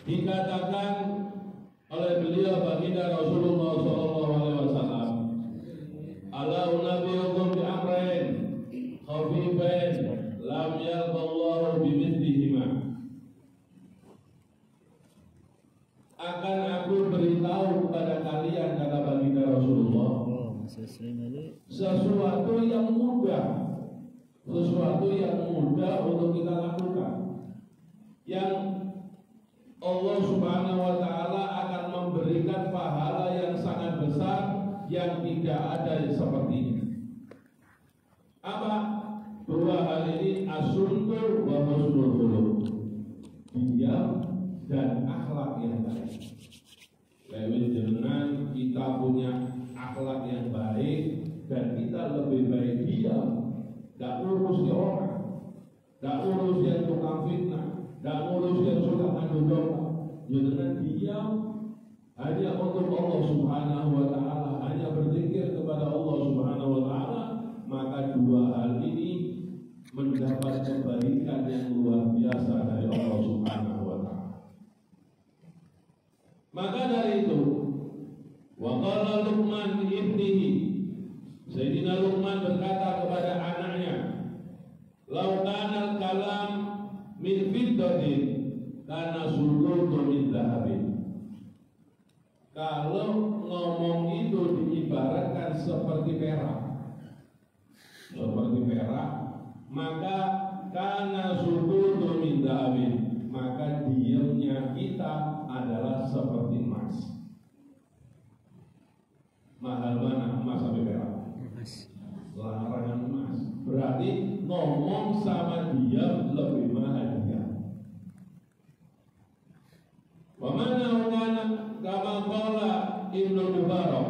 Dikatakan oleh beliau baginda Rasulullah SAW, ala unabiyukum bi amrain khafifain lam yalqallahu bimithlihima. Akan aku beritahu kepada kalian, kata baginda Rasulullah, sesuatu yang mudah untuk kita lakukan, yang Allah Subhanahu wa Ta'ala akan memberikan pahala yang sangat besar yang tidak ada sepertinya. Apa? Dua hal ini, asuntul wa husnul khuluq, diam dan akhlak yang baik. Lewat dengan kita punya akhlak yang baik dan kita lebih baik diam, gak urus ya orang, gak urus yang tukang fitnah, gak urus yang suka adu domba, dengan diam hanya untuk Allah Subhanahu wa Ta'ala, hanya berzikir kepada Allah Subhanahu wa Ta'ala, maka dua hal ini mendapat kebaikan yang luar biasa dari Allah Subhanahu wa Ta'ala. Maka dari itu, wa qala Luqman li ibnihi, Sayyidina Luqman berkata kepada anaknya, "Lau kana al-kalam min fiddatin kana sulutu min dhahabin." Kalau ngomong itu diibaratkan seperti perak, maka kana sulutu min dhahabin, maka diamnya kita adalah seperti emas. Mahal mana emas sampai perak? Larangan emas. Berarti ngomong sama dia lebih mahal dia. Wa mana kana kama qala Ibnu Mubarak,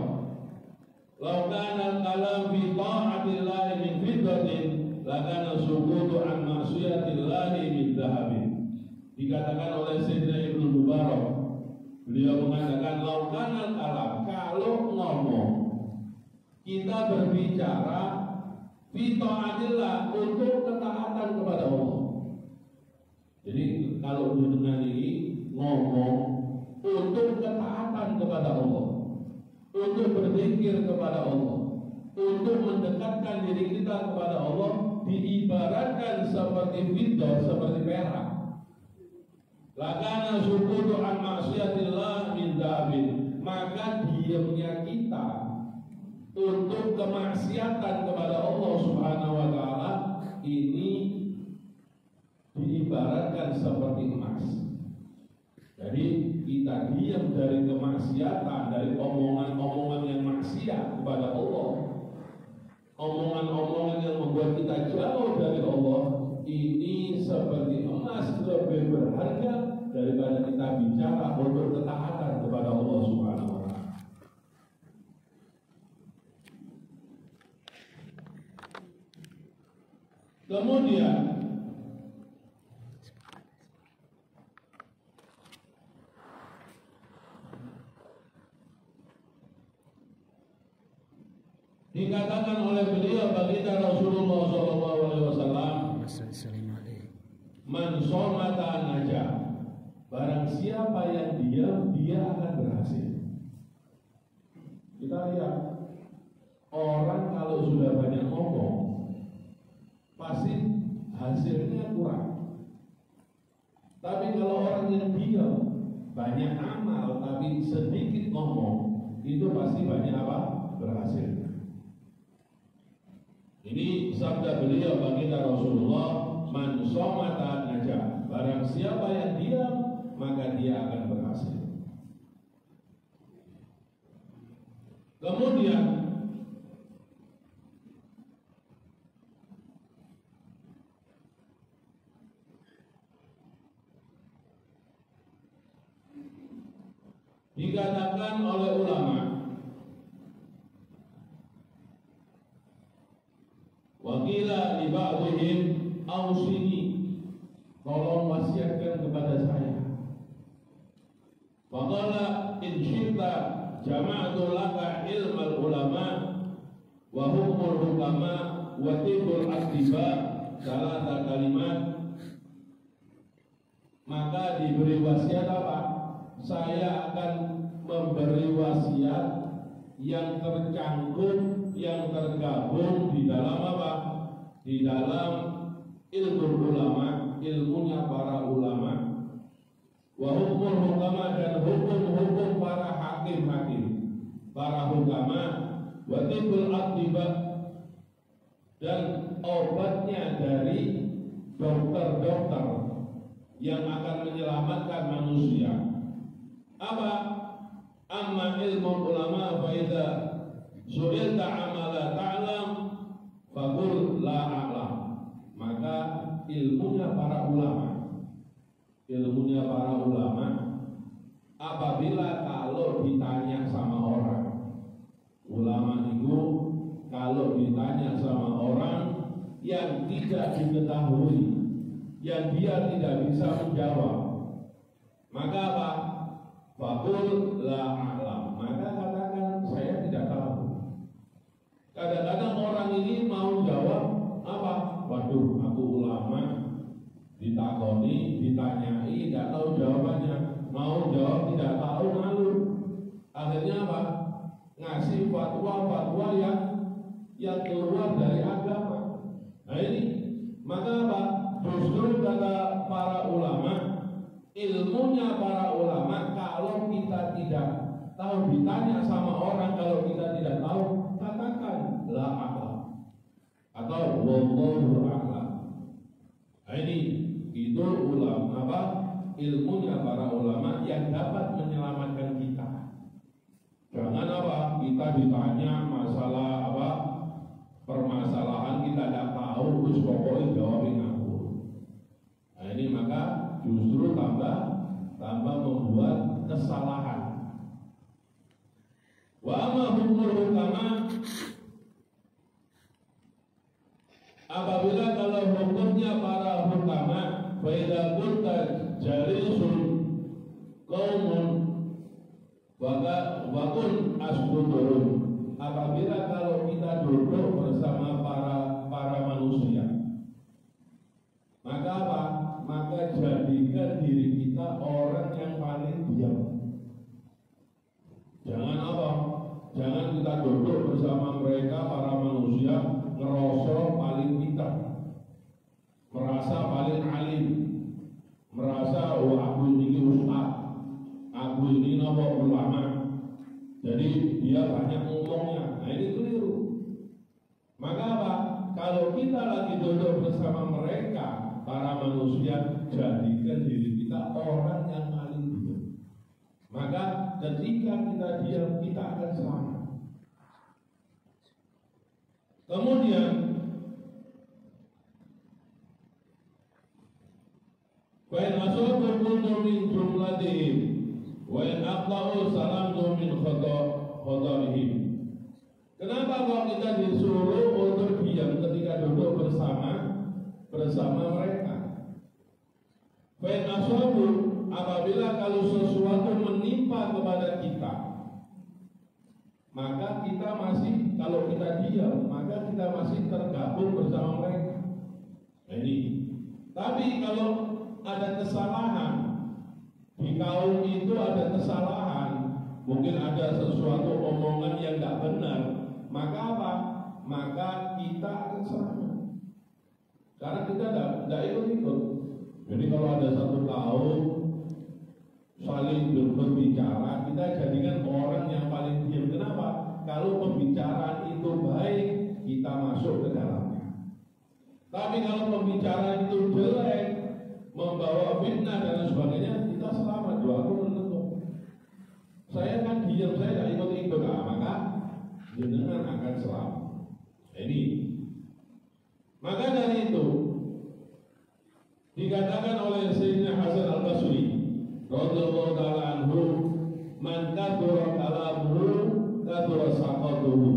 law kana al-kalam fi ta'atillahi min fiddatin lakana sukutu an ma'siyatillahi min dhahabin. Dikatakan oleh Sayyidina Ibnu Mubarak, beliau mengatakan law kana al-kalam, kalau ngomong kita berbicara fi ta'atillah, untuk ketaatan kepada Allah. Jadi kalau dengan ini ngomong untuk ketaatan kepada Allah, untuk berzikir kepada Allah, untuk mendekatkan diri kita kepada Allah, diibaratkan seperti fiddah, seperti perak. Lakana sukutu an maksiatillah min dhahabin, maka diamnya kita untuk kemaksiatan kepada Allah Subhanahu wa Ta'ala ini diibaratkan seperti emas. Jadi kita diam dari kemaksiatan, dari omongan-omongan yang maksiat kepada Allah, omongan-omongan yang membuat kita jauh dari Allah, ini seperti emas, lebih berharga daripada kita bicara untuk ketaatan kepada Allah Subhanahu wa Ta'ala. Kemudian dikatakan oleh beliau baginda Rasulullah SAW, man somata naja, barang siapa yang diam dia akan berhasil. Kita lihat orang kalau sudah banyak ngomong pasti hasilnya kurang. Tapi kalau orang yang diam, banyak amal tapi sedikit ngomong, itu pasti banyak apa? Berhasil. Ini sabda beliau baginda Rasulullah, man somata najah, barang siapa yang diam maka dia akan berhasil. Kemudian dikatakan oleh ulama, wakila li ba'dihim ausini, tolong wasiatkan kepada saya. Faqala in syi'ta jama'tu laka ilmal ulama wa hukmul hukama wa tibul aktiba, salata kalimat maka diberi wasiat apa? Saya akan memberi wasiat yang tercangkup, yang tergabung di dalam apa? Di dalam ilmu ulama, ilmunya para ulama, wa hukum hukama, dan hukum-hukum para hakim-hakim, para hukama, wa tibul atibah, dan obatnya dari dokter-dokter yang akan menyelamatkan manusia. Apa? Amma ilmu ulama fa idza su'ilta amala ta'lam faqul la a'lam. Maka ilmunya para ulama, apabila kalau ditanya sama orang, ulama itu kalau ditanya sama orang yang tidak diketahui, yang dia tidak bisa menjawab, maka apa? Faqul la a'lam. Maka katakan saya tidak tahu. Kadang-kadang orang ini mau jawab apa? Waduh, aku ulama, ditakoni, ditanyai, tidak tahu jawabannya. Mau jawab tidak tahu, malu. Akhirnya apa? Ngasih fatwa-fatwa yang keluar dari agama. Nah ini, maka apa? Justru kata para ulama, ilmunya para ulama, kalau kita tidak tahu, ditanya sama orang, kalau kita tidak tahu, katakan la a'lam atau wallahu a'lam. Nah ini itu ulama apa? Ilmunya para ulama yang dapat menyelamatkan kita. Jangan apa? Kita ditanya masalah apa? Permasalahan kita tidak tahu, terus pokoknya jawabin aku. Nah ini maka justru tambah membuat kesalahan. Wa amma hukumul hukama, apabila kalau hukumnya para hukama, fa idza kunta jalisun qaumun wa kun asbutun, apabila kalau kita duduk bersama para manusia, maka apa? Maka jadikan diri kita orang yang paling diam. Jangan apa? Jangan kita duduk bersama mereka para manusia ngerosok paling pintar, merasa paling alim, merasa oh aku ini ustaz, aku ini nama ulama, jadi dia banyak ngomongnya. Nah ini keliru. Maka apa? Kalau kita lagi duduk bersama mereka para manusia, jadikan diri kita orang yang paling diam. Maka ketika kita diam, kita akan selamat. Kemudian wa in asabu kuntu min jumlatihim wa in aqta'u salamtu min khata'ihim. Kenapa kalau kita disuruh untuk diam ketika duduk bersama mereka? Wa in asabu, apabila kalau sesuatu menimpa kepada kita, maka kita masih, kalau kita diam, maka kita masih tergabung bersama mereka. Nah ini. Tapi kalau ada kesalahan di kaum itu, ada kesalahan, mungkin ada sesuatu omongan yang tidak benar, maka apa? Maka kita akan selamat. Karena kita tidak ikut-ikut. Jadi kalau ada satu kaum saling berbicara, kita jadikan orang yang paling diam. Kenapa? Kalau pembicaraan itu baik, kita masuk ke dalamnya. Tapi kalau pembicaraan itu jelek, membawa fitnah dan sebagainya, kita selamat. Aku menentu. Saya kan diam, saya tidak ikut-ikut, maka jenengan akan selamat. Ini. Maka dari itu dikatakan oleh Sayyidina Hasan Al-Basri radhiyallahu ta'ala anhu, man kathura kalamuhu kathura saqatuhu.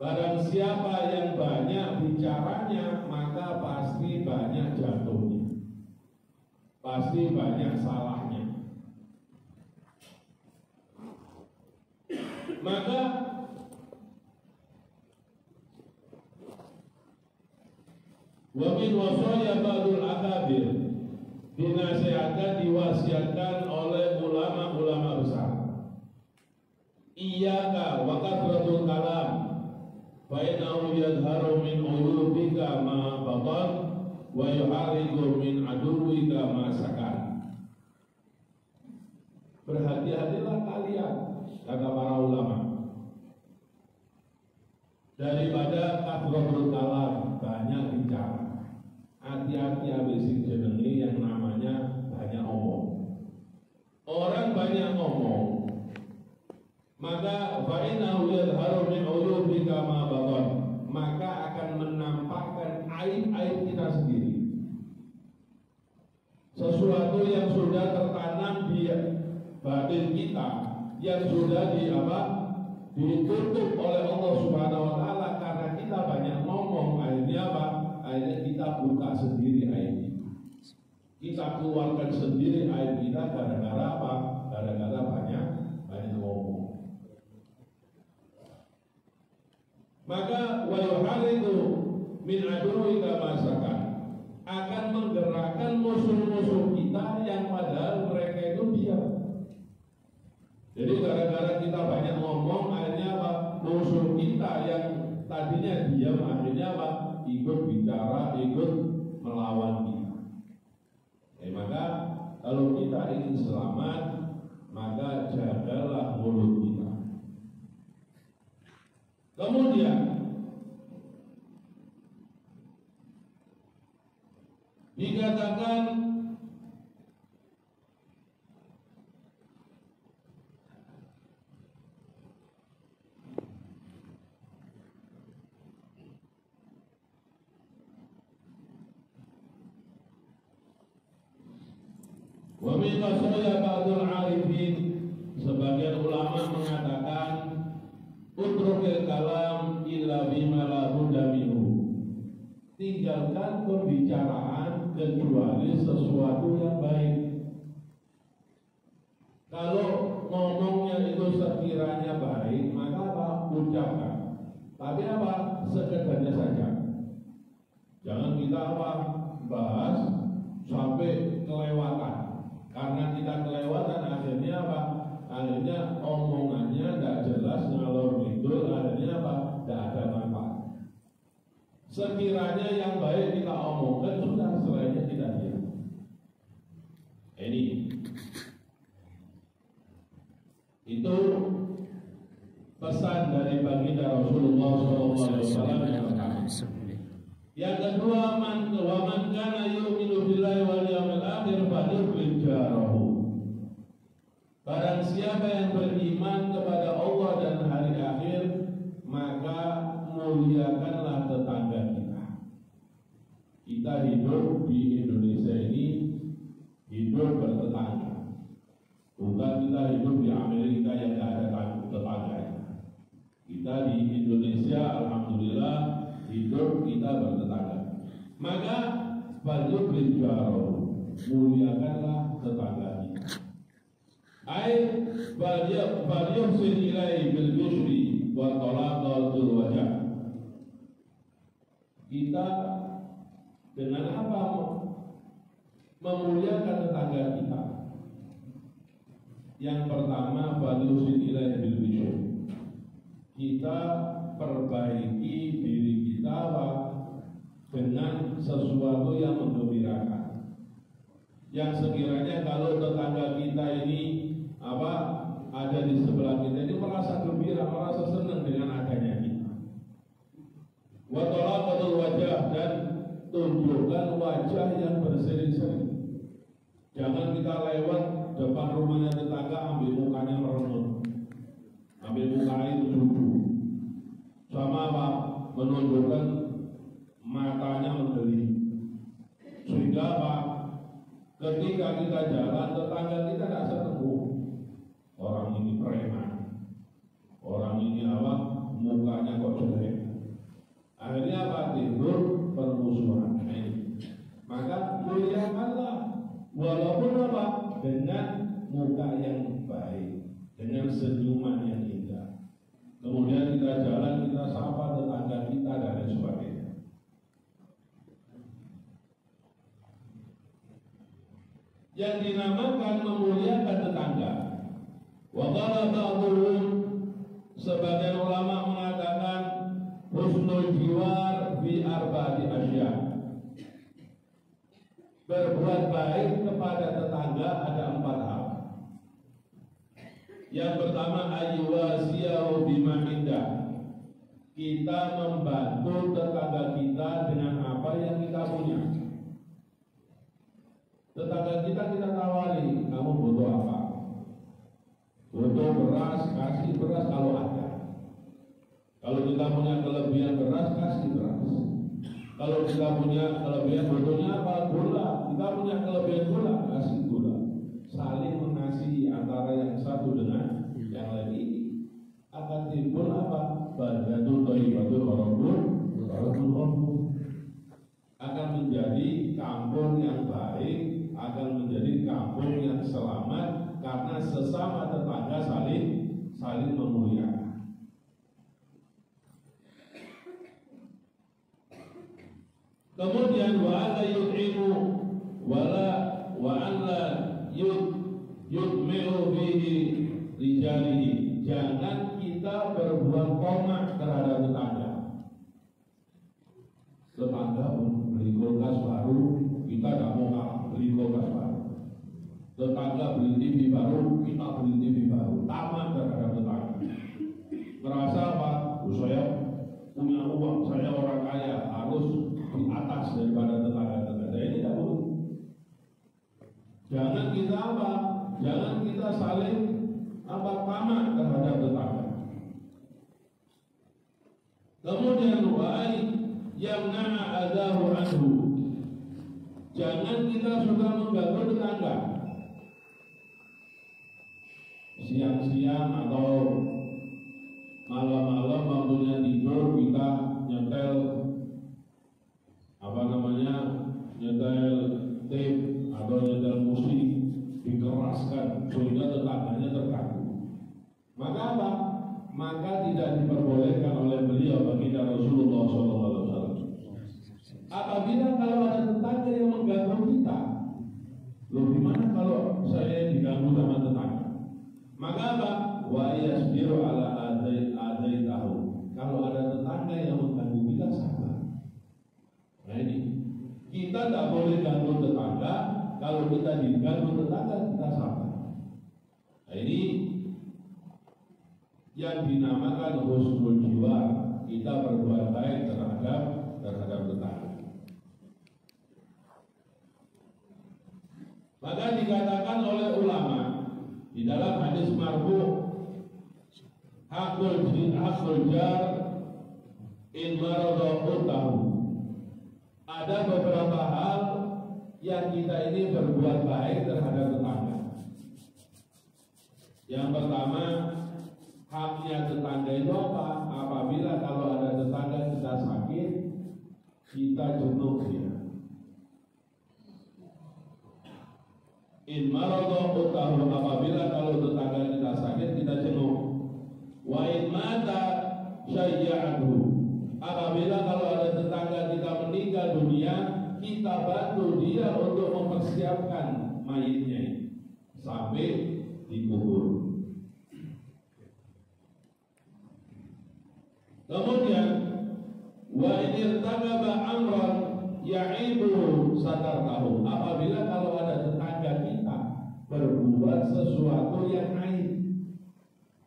Barang siapa yang banyak bicaranya, maka pasti banyak jatuhnya, pasti banyak salahnya. Maka wa min wasaya ba'dul akabir, dinasihatkan, diwasiatkan oleh ulama-ulama besar. Iyyaka wa kathratul kalam fa innahu yadharu min uyubika ma batan wa yuhariku min aduwika ma sakan. Berhati-hatilah kalian, kata para ulama, daripada kathratul kalam, banyak bicara. Hati-hati habis jenenge yang namanya banyak omong. Orang banyak ngomong, maka fa'innahu yadharu min uyubika ma batan, maka akan menampakkan aib-aib kita sendiri. Sesuatu yang sudah tertanam di batin kita, yang sudah ditutup oleh Allah Subhanahu wa taala karena kita banyak ngomong, akhirnya apa? Akhirnya kita buka sendiri aib kita. Kita keluarkan sendiri aib kita gara-gara apa? Gara-gara banyak ngomong. Maka wa yuharidu min aduwika masakan, akan menggerakkan musuh-musuh kita yang padahal mereka itu diam. Jadi gara-gara kita banyak ngomong, akhirnya apa? Musuh kita yang tadinya diam, akhirnya apa? Ikut bicara, ikut melawan kita. Maka kalau kita ingin selamat, maka jagalah mulut kita. Kemudian dikatakan wa min wasaya ba'dul arifin, sebagian ulama mengatakan utrukil kalam illa bima la budda minhu, tinggalkan pembicaraan kecuali sesuatu yang baik. Kalau ngomongnya itu sekiranya baik, maka apa? Ucapkan. Tapi apa? Sekedarnya saja. Jangan kita apa? Bahas sampai kelewatan. Karena kita kelewatan, akhirnya apa? Akhirnya omongannya tidak jelas, ngalor ngidul, akhirnya apa? Tidak ada manfaat. Sekiranya yang baik kita omongkan, sudah, selainnya kita diam. Ini itu pesan dari baginda Rasulullah SAW. Yang kedua, man kana yu'minu billahi wal yawmil akhir falyukrim jarahu. Barang siapa yang beriman kepada Allah dan hari akhir, maka muliakanlah tetangga kita. Kita hidup di Indonesia ini hidup bertetangga. Bukan kita hidup di Amerika yang tidak ada tetangganya. Kita di Indonesia, alhamdulillah, hidup kita bertetangga. Maka falyukrim jarahu, muliakanlah tetangga kita. Ai falyuhsin ilaihi bil bishri wa talaqatul wajah. Kita dengan apa memuliakan tetangga kita? Yang pertama, falyuhsin ilaihi bil bishri. Kita perbaiki diri kita dengan sesuatu yang menggembirakan. Yang sekiranya kalau tetangga kita ini ada di sebelah kita ini merasa gembira, merasa senang dengan adanya kita. Wa talaqatul wajah, dan tunjukkan wajah yang berseri-seri. Jangan kita lewat depan rumahnya tetangga ambil mukanya merenung, ambil mukanya itu lucu, sama menunjukkan matanya menggeli, sehingga ketika kita jalan tetangga kita tidak senang. Orang ini preman, orang ini mukanya kok jelek. Akhirnya timbul permusuhan. Maka muliakanlah, walaupun dengan muka yang baik, dengan senyuman yang indah. Kemudian kita jalan, kita sapa tetangga kita dan lain sebagainya. yang dinamakan memuliakan tetangga. Wa qala ba'dhum, sebagian ulama mengatakan husnul jiwar fi arba'ati asya. Berbuat baik kepada tetangga ada 4 hal. Yang pertama, ayyuwasiyahu bima indah. Kita membantu tetangga kita dengan apa yang kita punya. Tetangga kita tawari, kamu butuh apa? Butuh beras, kasih beras kalau ada. Kalau kita punya kelebihan beras, kasih beras. Kalau kita punya kelebihan butuhnya apa? Gula. Kita punya kelebihan gula, kasih gula. Saling mengasihi antara yang satu dengan yang lain ini akan timbul apa? Baldatun thayyibatun wa rabbun ghafur. Akan menjadi kampung yang baik, akan menjadi kampung yang selamat karena sesama tetangga saling memuliakan. Kemudian wa alla yut'imu wa alla yutmi'u fihi rijalihi. Jangan kita berbuat komak terhadap tetangga. Tetangga beli kulkas baru, kita tidak mau kalah beli kulkas baru. Tetangga beli TV baru, kita beli TV baru. Tamak terhadap tetangga. Merasa apa? Saya punya uang, saya orang kaya, harus di atas daripada tetangga-tetangga. Saya tidak boleh. Jangan kita apa? Jangan kita saling tamak terhadap tetangga. Kemudian wa'ai yang na'a adahu anhu. Jangan kita suka mengganggu tetangga. Siang-siang atau malam-malam waktunya tidur kita nyetel nyetel tape atau nyetel musik dikeraskan sehingga tetangganya terganggu. Maka apa? Maka tidak diperbolehkan oleh beliau baginda Rasulullah SAW. Apabila kalau ada tetangga yang mengganggu kita, loh gimana kalau saya diganggu sama tetangga? Maka apa? Wa yasbiru ala adai tahu. Kalau ada tetangga yang mengganggu kita, sabar. Nah ini, kita tidak boleh ganggu tetangga. Kalau kita diganggu tetangga, kita sabar. Nah ini yang dinamakan husnul jiwar. Kita berbuat baik terhadap tetangga. Maka dikatakan oleh ulama di dalam hadis marfu, hakul jar in maradahu tahu. Ada beberapa hal yang kita ini berbuat baik terhadap tetangga. Yang pertama, haknya tetangga itu apa? Apabila kalau ada tetangga kita sakit, kita jenguk dia. In maradahu tahu, apabila kalau tetangga kita sakit, kita jenguk. Wa in mata syayya'ahu. Apabila kalau ada tetangga kita meninggal dunia, kita bantu dia untuk mempersiapkan mayitnya sampai dikubur. Kemudian wa in irtakaba amran ya'ibu satartahu. Apabila kalau ada tetangga kita berbuat sesuatu yang aib,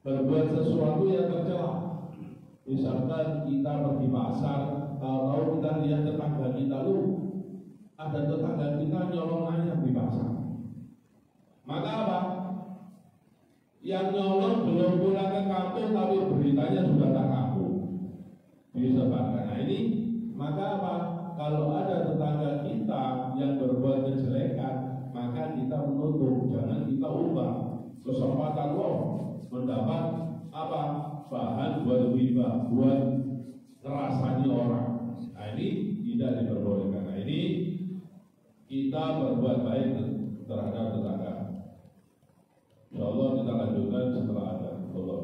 berbuat sesuatu yang tercela. Misalkan kita pergi pasar, kalau kita lihat tetangga kita, ada tetangga kita nyolong ayam di pasar. Maka apa? Yang nyolong belum pulang ke kampung, tapi beritanya sudah tak kampung disebarkan. Nah ini, maka apa? Kalau ada tetangga kita yang berbuat kejelekan, maka kita menutup, jangan kita ubah. Kesempatan mendapat apa? Bahan buat ghibah, buat ngerasani orang. Nah ini tidak diperbolehkan. Nah ini kita berbuat baik terhadap tetangga. InsyaAllah kita lanjutkan setelah ada. Allah.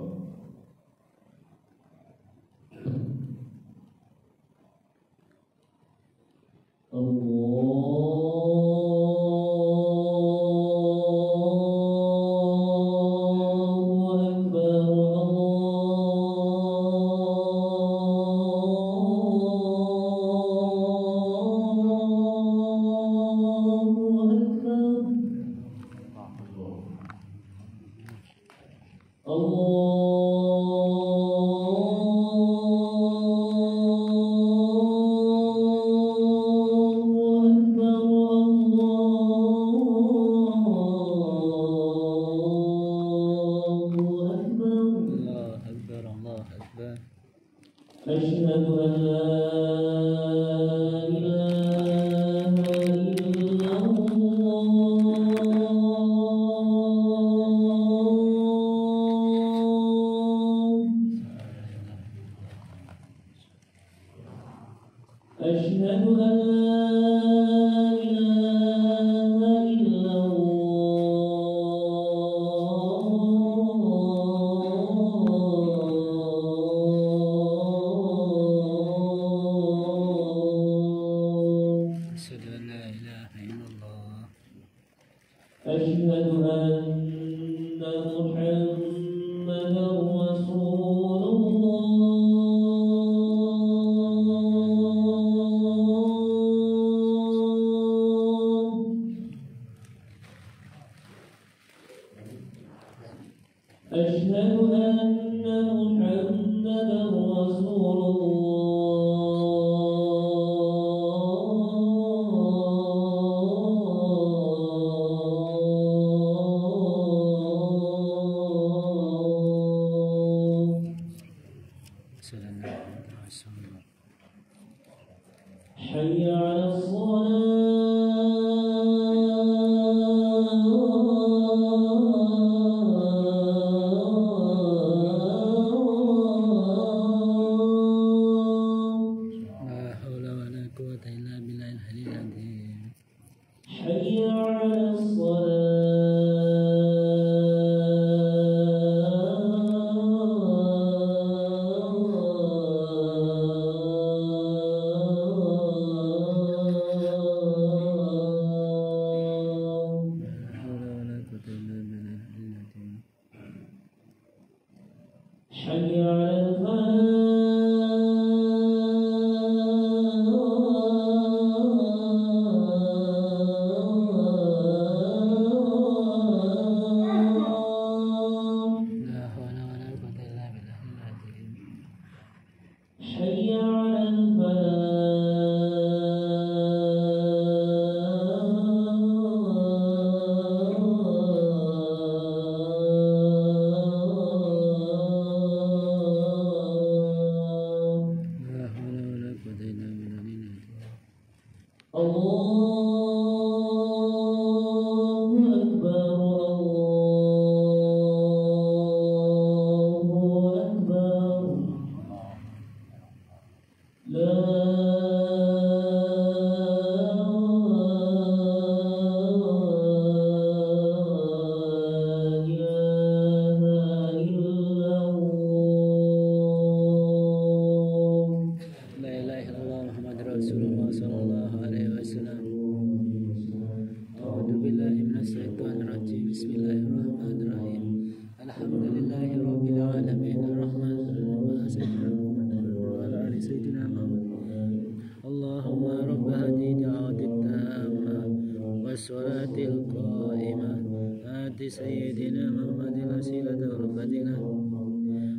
سيدنا محمد الوسيلة والفضيلة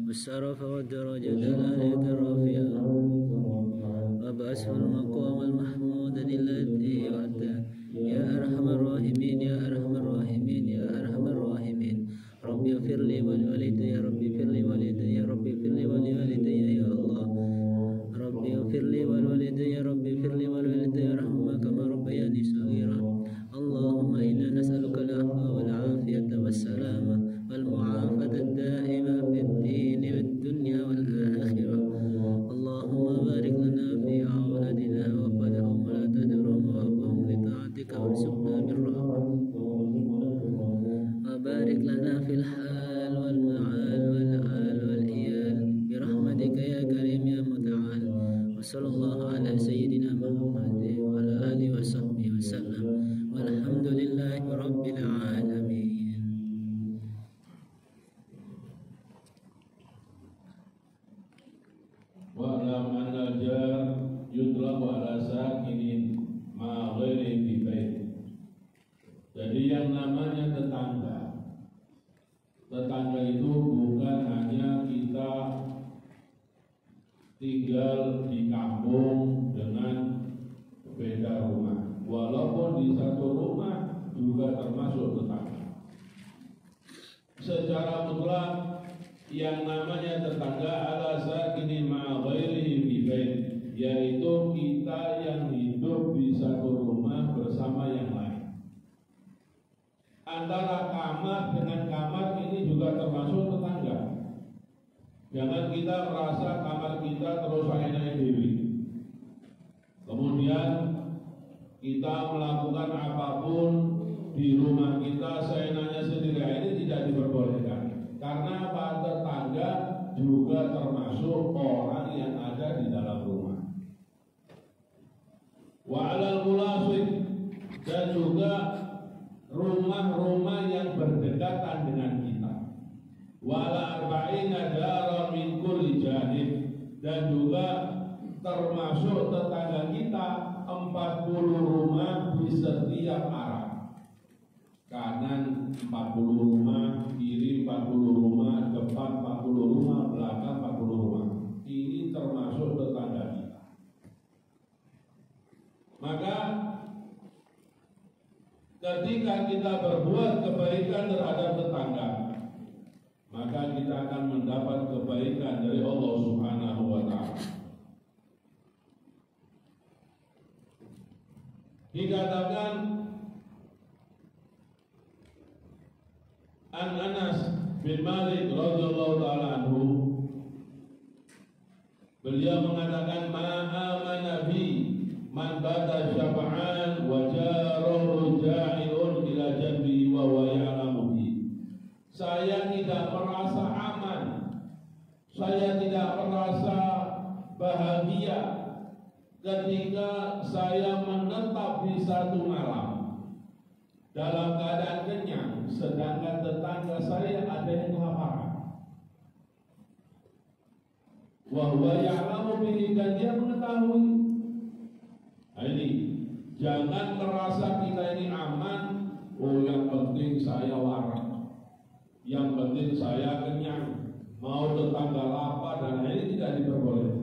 والشرف والدرجة العالية الرفيعة وابعثه المقام المحمود الذي وعده يا أرحم الراحمين يا أرحم الراحمين يا أرحم الراحمين ربي اغفر لي ولوالدي يا ربي اغفر لي ولوالدي يا ربي اغفر لي ولوالدي يا الله ربي اغفر لي ولوالدي يا ربي اغفر لي ولوالدي ارحمهما كما ربياني صغيرا اللهم إنا نسألك العفو والعافية والسلامة والمعافاة الدائمة في الدين والدنيا والآخرة اللهم بارك لنا في أولادنا وفدهم ولا تدرهم وهبهم لطاعتك وارزقنا yang namanya tetangga ala sakini ma'a ghairihi fi bait, yaitu kita yang hidup di satu rumah bersama yang lain. Antara kamar dengan kamar ini juga termasuk tetangga. Jangan kita merasa kamar kita terus enak dewi. Kemudian kita melakukan apapun di rumah kita seenaknya sendiri, ini tidak diperbolehkan. Karena apa? Tetangga juga termasuk orang yang ada di dalam rumah. Wa 'alal mulasik, dan juga rumah-rumah yang berdekatan dengan kita. Wa 'ala arba'ina dara min kulli janib, dan juga termasuk tetangga kita 40 rumah di setiap arah. Kanan 40 rumah, kiri 40 rumah, depan 40 rumah, belakang 40 rumah. Ini termasuk tetangga kita. Maka ketika kita berbuat kebaikan terhadap tetangga, maka kita akan mendapat kebaikan dari Allah Subhanahu wa Ta'ala. Dikatakan An Anas bin Malik radhiyallahu ta'ala anhu, beliau mengatakan ma'amana bi man bata syab'an wa jaruhu ja'iun ila jambi wa huwa ya'lamu bi. Saya tidak merasa aman, saya tidak merasa bahagia ketika saya menetap di satu malam dalam keadaan kenyang, sedangkan tetangga saya ada yang kelaparan. Wa huwa ya'lamu bihi, dan dia mengetahui. Nah ini, jangan merasa kita ini aman. Oh, yang penting saya waras, yang penting saya kenyang, mau tetangga lapar, dan ini tidak diperbolehkan.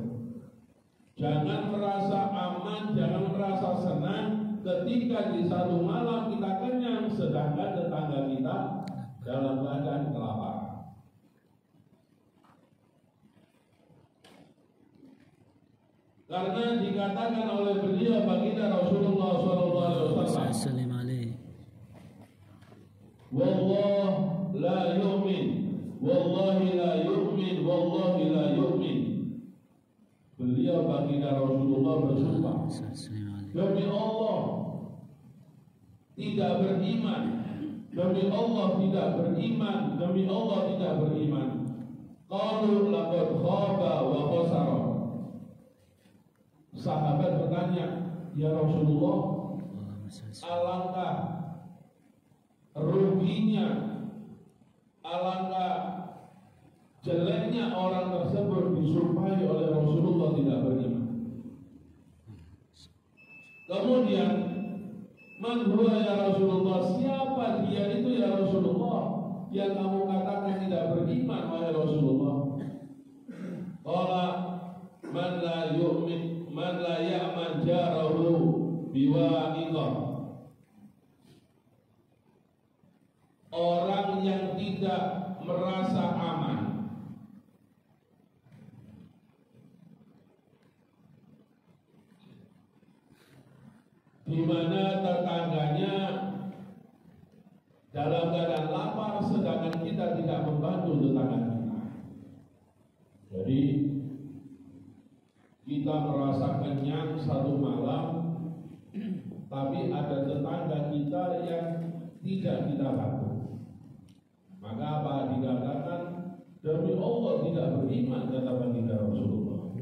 Jangan merasa aman, jangan merasa senang ketika di satu malam kita kenyang, sedangkan tetangga kita dalam keadaan kelaparan. Karena dikatakan oleh beliau baginda Rasulullah SAW, Wallah la yu'min, wallahi la yu'min, wallahi la yu'min. Beliau baginda Rasulullah bersumpah, demi Allah tidak beriman, demi Allah tidak beriman, demi Allah tidak beriman. Qalu laqad khaba wa khasara. Sahabat bertanya, ya Rasulullah, alangkah ruginya, alangkah jeleknya orang tersebut disumpahi oleh Rasulullah tidak beriman. Kemudian, man huwa ya Rasulullah, siapa dia itu ya Rasulullah yang kamu katakan tidak beriman wahai Rasulullah? Qala man la yu'min, man la ya'man jarahu biwa'iqah. Orang yang tidak merasa aman di mana tetangganya dalam keadaan lapar, sedangkan kita tidak membantu tetangga kita. Jadi kita merasa kenyang satu malam, tapi ada tetangga kita yang tidak kita bantu. Maka apa dikatakan? Demi Allah tidak beriman, kata baginda Rasulullah.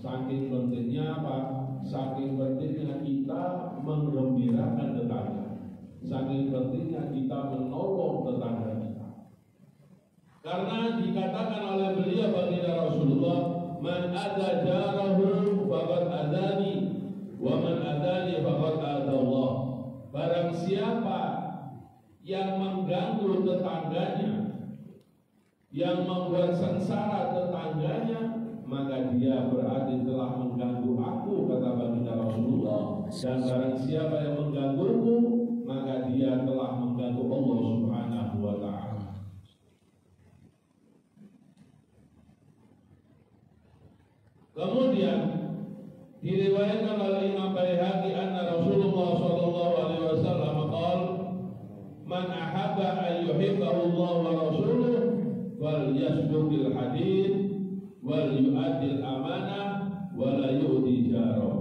Saking pentingnya apa? Saking pentingnya kita menggembirakan tetangga, saking pentingnya kita menolong tetangga kita. Karena dikatakan oleh beliau baginda Rasulullah, man ada jarahu faqad adani, wa man adani faqad adallah. Barang siapa yang mengganggu tetangganya, yang membuat sengsara tetangganya, maka dia berarti telah mengganggu aku, kata baginda Rasulullah. Dan barang siapa yang menggangguku, maka dia telah mengganggu Allah Subhanahu wa Ta'ala. Allah wa rasuluh wal yasduqil hadith wal yu'adil amanah wa la yu'di jarahu.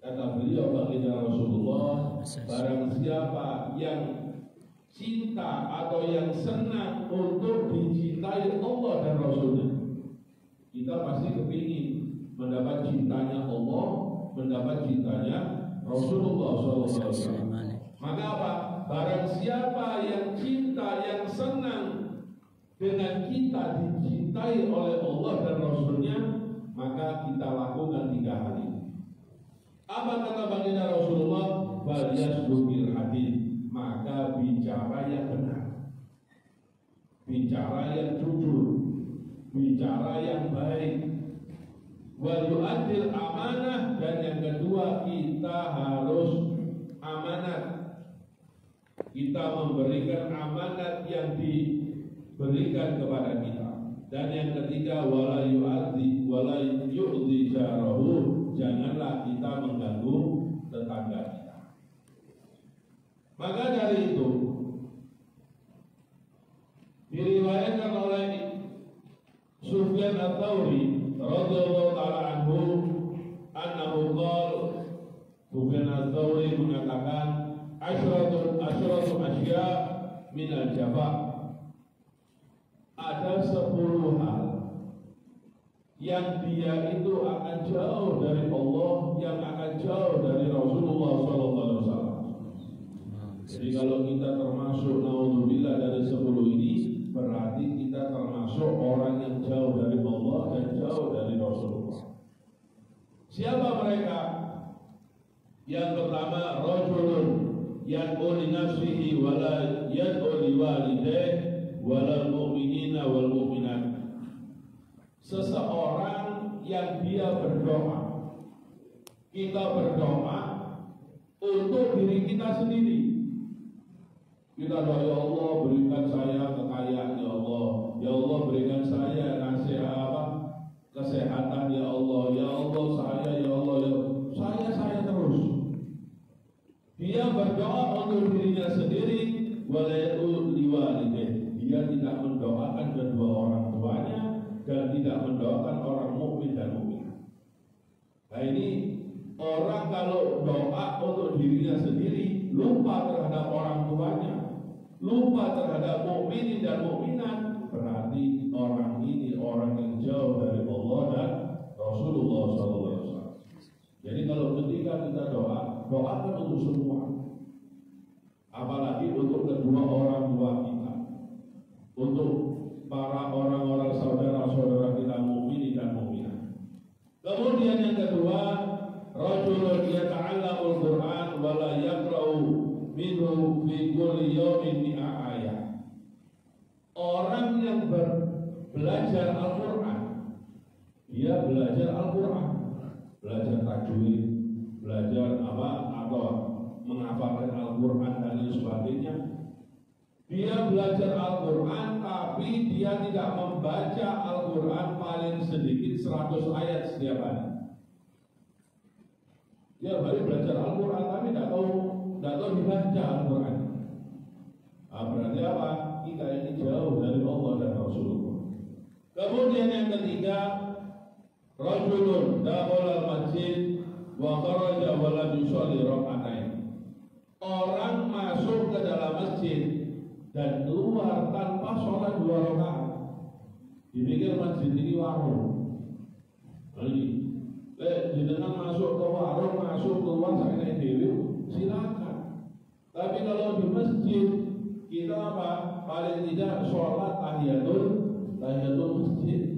Kata beliau baginda Rasulullah, barang siapa yang cinta atau yang senang untuk dicintai Allah dan Rasulnya, kita pasti kepingin mendapat cintanya Allah, mendapat cintanya Rasulullah SAW. Maka apa? Barang siapa yang cinta, yang senang dengan kita dicintai oleh Allah dan Rasulnya, maka kita lakukan 3 hal ini. Apa kata baginda Rasulullah? Falyasduqil hadith, maka bicara yang benar, bicara yang jujur, bicara yang baik. Wal yu'adil amanah, dan yang kedua kita harus amanat. Kita memberikan amanat yang diberikan kepada kita. Dan yang ketiga wala yu'dhi jarahu, janganlah kita mengganggu tetangga kita. Maka dari itu diriwayatkan oleh Sufyan Ats-Tsauri radhiyallahu ta'ala anhu annahu qala, Sufyan Ats-Tsauri mengatakan asyratu asya min al-jafa, ada 10 hal yang dia itu akan jauh dari Allah, yang akan jauh dari Rasulullah SAW. Jadi kalau kita termasuk naudzubillah dari 10 ini, berarti kita termasuk orang yang jauh dari Allah dan jauh dari Rasulullah. Siapa mereka? Yang pertama, rajulun yad'u li nafsihi wa la yad'u li walidayhi wa lil mu'minina wal mu'minat. Seseorang yang dia berdoa. Kita berdoa untuk diri kita sendiri. Kita doa, ya Allah berikan saya kekayaan, ya Allah. Ya Allah berikan saya kesehatan, ya Allah. Ya Allah saya, ya Allah, ya saya terus. Dia berdoa untuk dirinya sendiri, walayatu liwalidayhi. Dia tidak mendoakan kedua orang tuanya dan tidak mendoakan orang mukmin dan mukminah. Nah ini orang kalau doa untuk dirinya sendiri, lupa terhadap orang tuanya, lupa terhadap mukmin dan mukminat, berarti orang ini orang yang jauh dari Allah dan Rasulullah SAW. Jadi kalau ketika kita doa, doakan untuk semua, apalagi untuk kedua orang tua kita, untuk para orang-orang saudara-saudara kita mukmin dan mukminat. Kemudian yang kedua, rajulun yata'allamul Qur'an wa la yaqra'u minhu fi kulli yawmin mi'a ayat. Orang yang belajar Al-Qur'an, dia belajar Al-Qur'an, belajar tajwid, belajar atau menghafalkan Al-Qur'an dan lain sebagainya. Dia belajar Al-Quran, tapi dia tidak membaca Al-Quran paling sedikit 100 ayat setiap hari. Dia baru belajar Al-Quran, tapi tidak tahu dibaca Al-Quran. Berarti apa? Kita ini jauh dari Allah dan Rasulullah. Kemudian yang ketiga, rajulun dakhala al-masjid wa kharaja wa lam yusalli rak'atain. Orang masuk ke dalam masjid dan keluar tanpa sholat 2 rakaat. Dipikir masjid ini warung. Jenengan masuk ke warung, masuk keluar saya naik dewi, silakan. Tapi kalau di masjid kita apa? Paling tidak sholat tahiyatul masjid.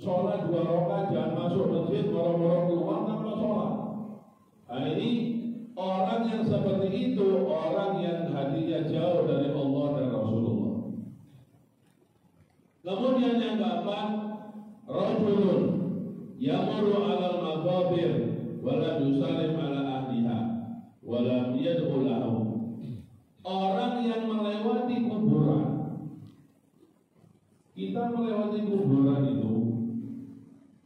Sholat 2 rakaat, jangan masuk masjid moro-moro keluar tanpa sholat. Nah ini orang yang seperti itu, orang yang hatinya jauh dari Allah dan Rasulullah. Kemudian yang keempat, rajulun yamurru 'alal maqabir wa la yusallim 'ala ahliha wa la yad'u lahum. Orang yang melewati kuburan. Kita melewati kuburan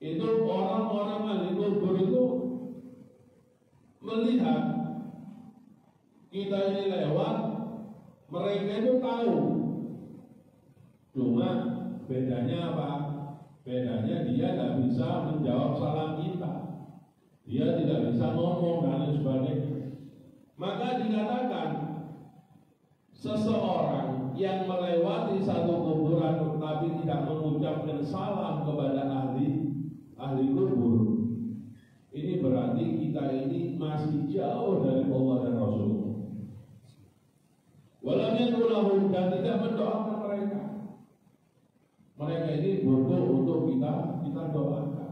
itu orang-orang ahli kubur itu melihat kita ini lewat, mereka itu tahu Cuma bedanya apa? Bedanya dia tidak bisa menjawab salam kita, dia tidak bisa ngomong dan lain sebagainya. Maka dikatakan seseorang yang melewati satu kuburan tapi tidak mengucapkan salam kepada ahli kubur, ini berarti kita ini masih jauh dari Allah dan Rasulullah. Walam yakulahum, dan tidak mendoakan mereka. Mereka ini butuh untuk kita doakan.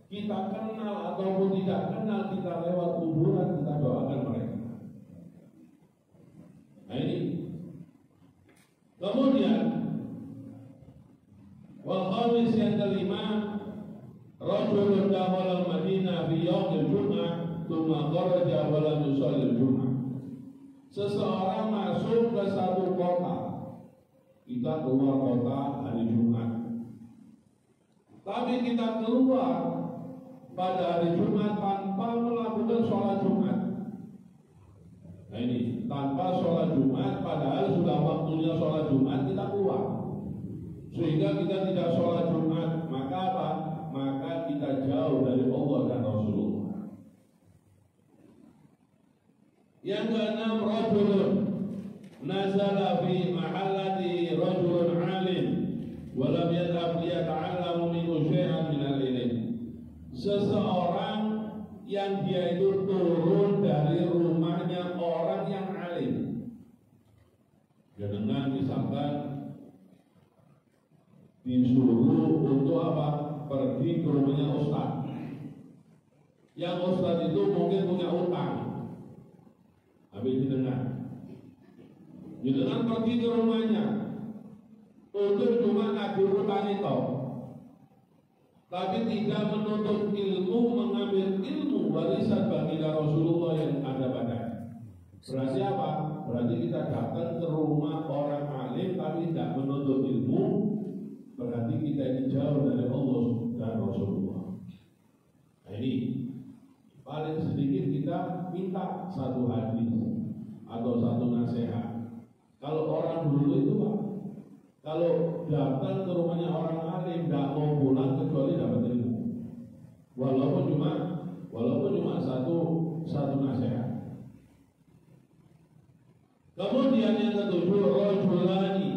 Kita kenal ataupun tidak kenal, kita lewat kuburan kita doakan mereka. Nah ini. Kemudian wal khamis yang kelima, rajulun dakhala al-Madinah fi yaumil Jum'ah tsumma kharaja wa lam yusalli al-Jum'ah. Seseorang masuk ke satu kota, kita keluar kota hari Jumat, tapi kita keluar pada hari Jumat tanpa melakukan sholat Jumat. Nah ini, tanpa sholat Jumat, padahal sudah waktunya sholat Jumat, kita keluar sehingga kita tidak sholat Jumat. Maka apa? Maka kita jauh dari Allah dan Rasulullah. Yang keenam, rajulun nazala fi mahallati rajulun alim wa lam yadhhab liyata'allamu minhu syai'an min al-ilm. Seseorang yang dia itu turun dari rumahnya orang yang alim. Dengan misalkan disuruh untuk apa? Pergi ke rumahnya ustaz. Yang ustaz itu mungkin punya utang. Habis jenengan pergi ke rumahnya untuk cuma nagih utang itu, tapi tidak menuntut ilmu, mengambil ilmu warisan baginda Rasulullah yang ada padanya. Berarti apa? Berarti kita datang ke rumah orang alim tapi tidak menuntut ilmu, berarti kita ini jauh dari Allah dan Rasulullah. Nah ini paling sedikit kita minta satu hadis atau satu nasihat. Kalau orang dulu itu Pak, kalau datang ke rumahnya orang alim tidak mau pulang kecuali dapat ilmu, walaupun cuma satu nasihat. Kemudian yang ketujuh, rajulani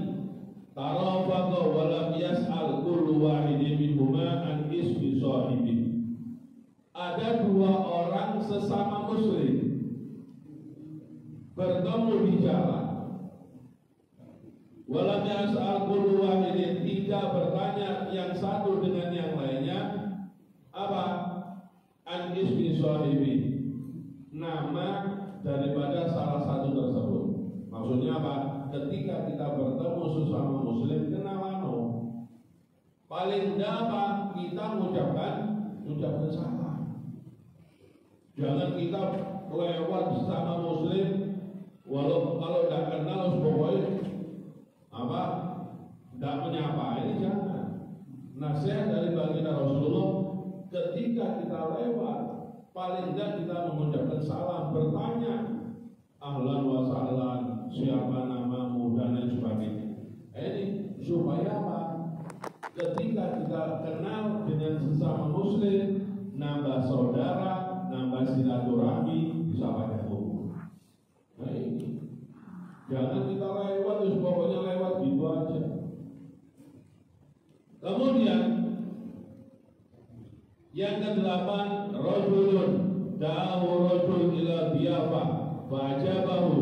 tarafaqa wa lam yas'al kullu wahidin minhuma an ismi sahibi. Ada dua orang sesama muslim bertemu di jalan, walam yas'al kullu wahidin, tidak bertanya yang satu dengan yang lainnya apa? An ismi sahibi, nama daripada salah satu tersebut. Maksudnya apa? Ketika kita bertemu sesama muslim, kenalan, paling dapat kita mengucapkan salam. Jangan kita lewat sesama muslim, kalau tidak kenal pokoknya apa? Tidak menyapa, ini jangan. Nasihat dari baginda Rasulullah, ketika kita lewat, paling tidak kita mengucapkan salam, bertanya ahlan wa sahlan, siapa namamu dan lain sebagainya. Ini supaya apa? Ketika kita kenal dengan sesama muslim, nambah saudara, nambah silaturahmi, bisa banyak umur. Nah ini, jangan kita lewat, pokoknya lewat gitu aja. Kemudian yang kedelapan, rajulun da'ahu rajul ila diyafah fa'ajabahu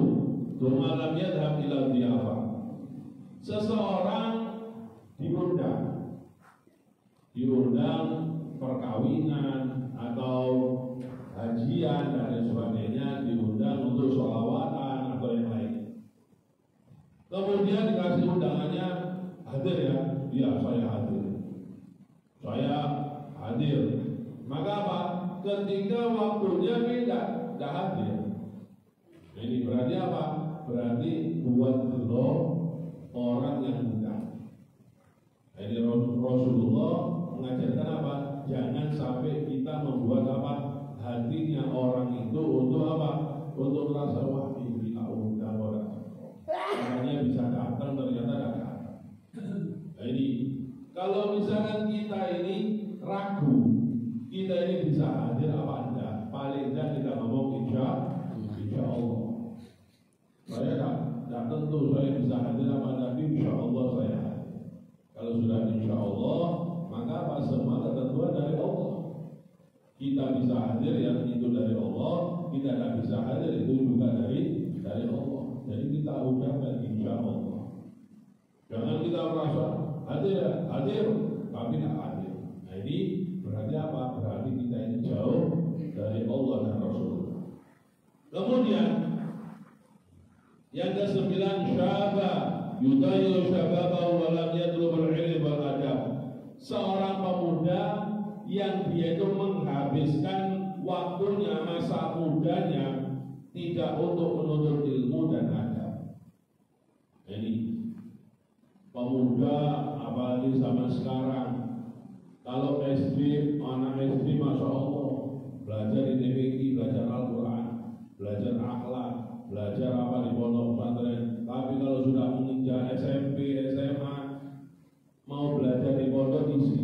tsumma lam yadhhab ila diyafah. Seseorang diundang perkawinan atau hajian dan lain sebagainya, diundang untuk sholawatan atau yang lain. Kemudian dikasih undangannya, hadir ya? Iya, saya hadir. Maka apa? Ketika waktunya tidak hadir. Nah, ini berarti apa? Berarti buat dulu orang yang undang. Jadi Rasulullah mengajarkan apa? Jangan sampai kita membuat apa? Hatinya orang itu untuk apa? Untuk merasa wah ini kita undang orang. Makanya bisa datang ternyata tidak datang. tentu saya bisa hadir sama Nabi, insya Allah saya hadir. Kalau sudah insya Allah, maka apa? Semua ketentuan dari Allah. Kita bisa hadir yang itu dari Allah, kita tidak bisa hadir itu juga dari Allah. Jadi kita ucapkan insya Allah. Jangan kita merasa hadir, tapi tidak hadir. Nah ini berarti apa? Berarti kita ini jauh dari Allah dan Rasulullah. Kemudian yang ke-9, syaba yudayu syababahu wa lam yatlubul ilm wal adab. Seorang pemuda yang dia itu menghabiskan waktunya, masa mudanya tidak untuk menuntut ilmu dan adab. Ini pemuda apalagi zaman sekarang, kalau SD, anak SD Masya Allah belajar di TPQ, belajar Al-Quran, belajar akhlak, belajar apa di pondok pesantren. Tapi kalau sudah menginjak SMP, SMA, mau belajar di pondok isi,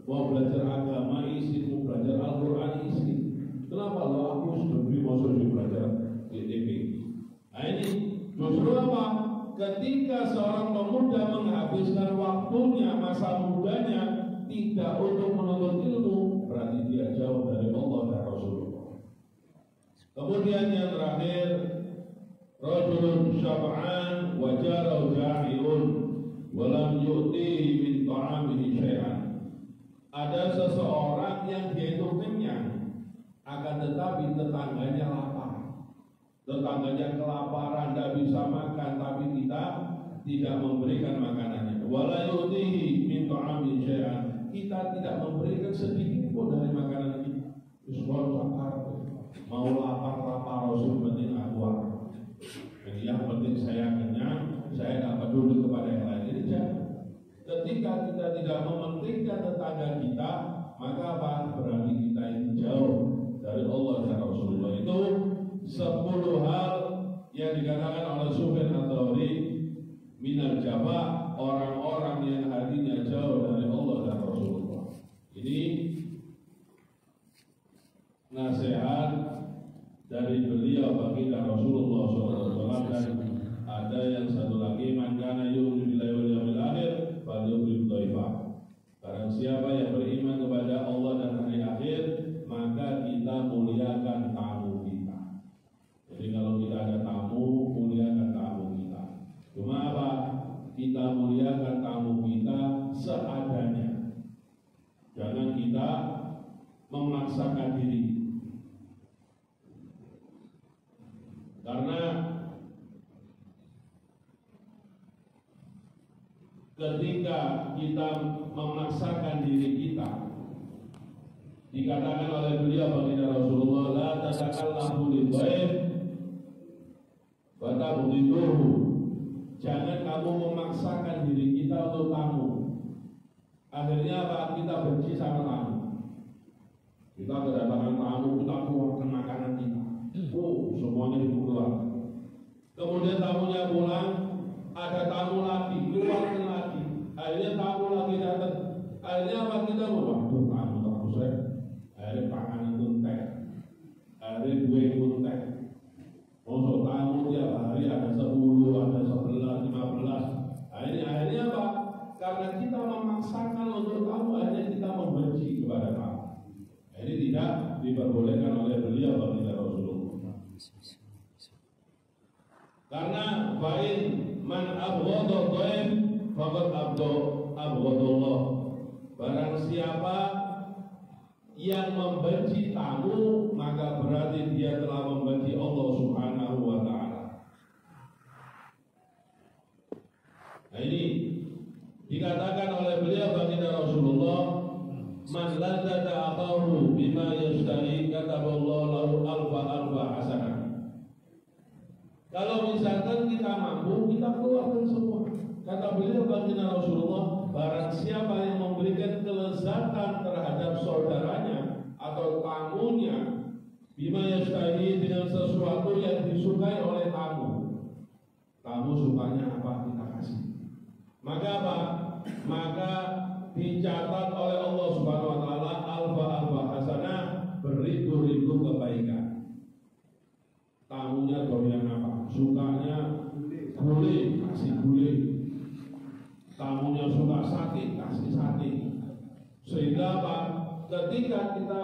mau belajar agama isi, mau belajar Al-Quran isi. Kenapa lo aku sudah mau belajar di TPQ? Nah ini justru apa? Ketika seorang pemuda menghabiskan waktunya, masa mudanya tidak untuk menuntut ilmu, berarti dia jauh dari Allah dan Rasulullah. Kemudian yang terakhir, rajulun syab'an wa jarahu ja'iun wa lam yu'tihi min ta'amihi syai'an. Ada seseorang yang dia itu kenyang, akan tetapi tetangganya lapar. Tetangganya kelaparan, tidak bisa makan, tapi kita tidak memberikan makanannya. Wala yu'tihi min ta'amihi syai'an. Kita tidak memberikan sedikit pun dari makanan kita. Semua lapar, mau lapar Rasul penting akuar. Jadi yang penting saya kenyang, saya tidak peduli kepada yang lain. Jadi jangan. Ketika kita tidak mementingkan tetangga kita, maka apa? Berarti kita ini jauh dari Allah dan Rasulullah. Itu 10 hal yang dikatakan oleh Sufyan Ats-Tsauri minal jaba, orang-orang yang hatinya jauh dari Allah dan Rasulullah. Ini nasihat dari beliau bagi Rasulullah SAW. Dan ada yang satu lagi, man kana yu'minu billahi wal yawmil akhir falyukrim dhaifah. Barang siapa yang beriman kepada Allah dan hari akhir, maka kita muliakan tamu kita. Jadi kalau kita ada tamu, muliakan tamu kita. Cuma apa? Kita muliakan tamu kita seadanya. Jangan kita memaksakan diri. Karena ketika kita memaksakan diri kita, dikatakan oleh beliau baginda Rasulullah, la tatakallamu lidhaif wa tabghiduhu. Jangan kamu memaksakan diri kita untuk tamu. Akhirnya apa? Kita benci sama tamu. Kita kedatangan tamu, kita keluarkan makanan kita. Semuanya dikeluarkan. Kemudian tamunya pulang, ada tamu lagi, keluarkan lagi. Akhirnya tamu lagi datang. Akhirnya apa? Kita waduh tamu terus ya. Akhirnya panganan pun teh, akhirnya kue pun teh. Masuk tamu tiap hari ada 10, ada 11, 15. Akhirnya apa? Karena kita memaksakan untuk tamu, akhirnya kita membenci kepada tamu. Ini tidak diperbolehkan oleh beliau baginda Rasulullah. Karena bain man abghadha dhaif faqad abghadallah. Barang siapa yang membenci tamu, maka berarti dia telah membenci Allah Subhanahu wa taala. Nah ini dikatakan oleh beliau baginda Rasulullah, man ladzata aqahu bima yashtahi kataballahu lahu alfa hasanah. Kalau misalkan kita mampu, kita keluarkan semua. Kata beliau baginda Rasulullah, barang siapa yang memberikan kelezatan terhadap saudaranya atau tamunya, bima yashtahi, dengan sesuatu yang disukai oleh tamu. Tamu sukanya apa, kita kasih. Maka apa? Maka dicatat oleh Allah Subhanahu wa taala alfa hasanah, beribu-ribu kebaikan. Tamunya doyan apa? Sukanya gulai, kasih gulai. Tamunya suka sate, kasih sate. Sehingga apa? Ketika kita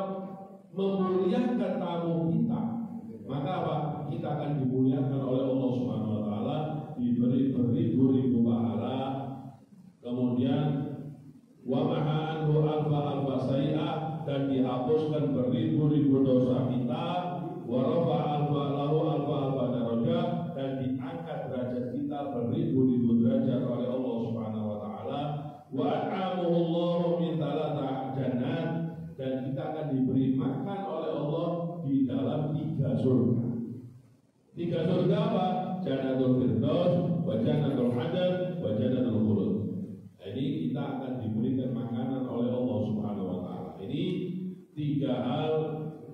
memuliakan tamu kita, maka apa? Kita akan dimuliakan oleh Allah Subhanahu wa taala, diberi beribu-ribu pahala. Kemudian wa maha anhu alfa sayi'ah, dan dihapuskan beribu-ribu dosa kita. Wa rafa'a lahu alfa darajah, dan diangkat derajat kita beribu-ribu derajat oleh Allah Subhanahu wa taala. Wa at'amahu Allahu min thalathah jannat, dan kita akan diberi makan oleh Allah di dalam 3 surga. 3 surga apa? Jannatul Firdaus, wa Jannatul Hadan, wa Jannatul Khulud. Ini kita akan diberikan makanan oleh Allah Subhanahu wa taala. Ini 3 hal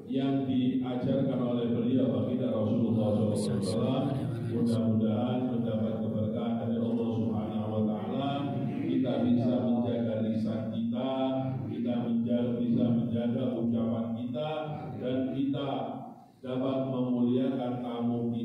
yang diajarkan oleh beliau baginda Rasulullah SAW. Mudah-mudahan mendapat keberkahan dari Allah Subhanahu wa taala. Kita bisa menjaga lisan kita, bisa menjaga ucapan kita, dan kita dapat memuliakan tamu kita.